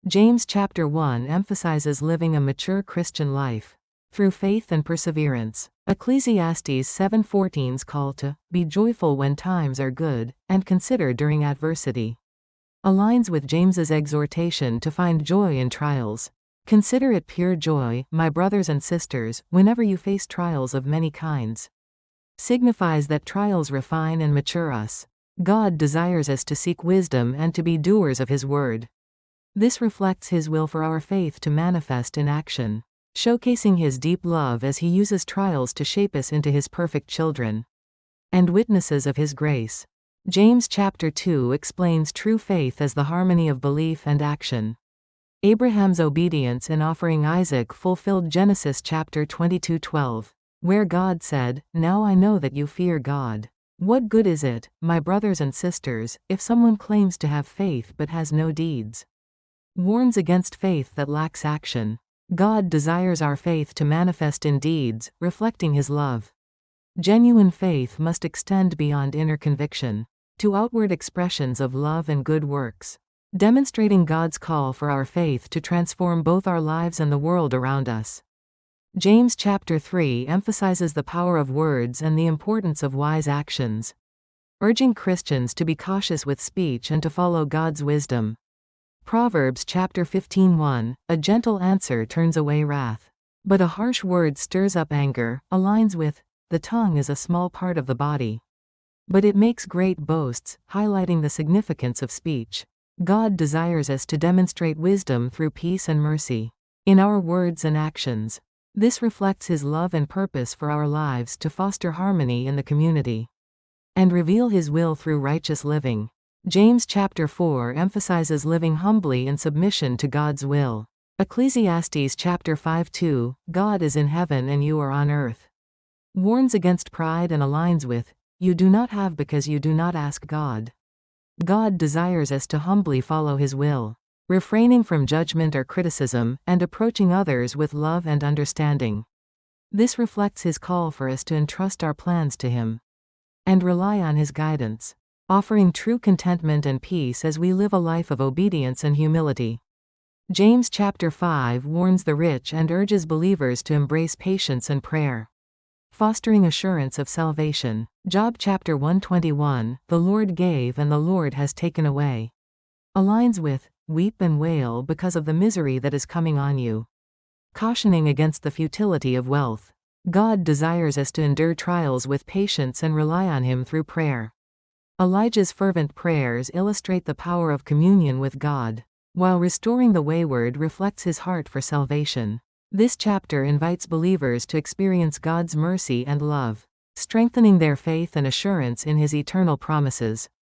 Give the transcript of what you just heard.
James chapter 1 emphasizes living a mature Christian life through faith and perseverance. Ecclesiastes 7:14's call to be joyful when times are good, and consider during adversity, aligns with James's exhortation to find joy in trials. Consider it pure joy, my brothers and sisters, whenever you face trials of many kinds. Signifies that trials refine and mature us. God desires us to seek wisdom and to be doers of His word. This reflects His will for our faith to manifest in action, showcasing His deep love as He uses trials to shape us into His perfect children and witnesses of His grace. James chapter 2 explains true faith as the harmony of belief and action. Abraham's obedience in offering Isaac fulfilled Genesis chapter 22:12, where God said, "Now I know that you fear God. What good is it, my brothers and sisters, if someone claims to have faith but has no deeds?" Warns against faith that lacks action. God desires our faith to manifest in deeds, reflecting His love. Genuine faith must extend beyond inner conviction to outward expressions of love and good works, demonstrating God's call for our faith to transform both our lives and the world around us. James chapter 3 emphasizes the power of words and the importance of wise actions, urging Christians to be cautious with speech and to follow God's wisdom. Proverbs chapter 15:1, a gentle answer turns away wrath, but a harsh word stirs up anger, aligns with, the tongue is a small part of the body, but it makes great boasts, highlighting the significance of speech. God desires us to demonstrate wisdom through peace and mercy in our words and actions. This reflects His love and purpose for our lives to foster harmony in the community and reveal His will through righteous living. James chapter 4 emphasizes living humbly in submission to God's will. Ecclesiastes chapter 5:2, God is in heaven and you are on earth, warns against pride and aligns with, you do not have because you do not ask God. God desires us to humbly follow His will, refraining from judgment or criticism, and approaching others with love and understanding. This reflects His call for us to entrust our plans to Him and rely on His guidance, offering true contentment and peace as we live a life of obedience and humility. James chapter 5 warns the rich and urges believers to embrace patience and prayer, fostering assurance of salvation. Job chapter 121, the Lord gave and the Lord has taken away, aligns with, weep and wail because of the misery that is coming on you, cautioning against the futility of wealth. God desires us to endure trials with patience and rely on Him through prayer. Elijah's fervent prayers illustrate the power of communion with God, while restoring the wayward reflects his heart for salvation. This chapter invites believers to experience God's mercy and love, strengthening their faith and assurance in His eternal promises.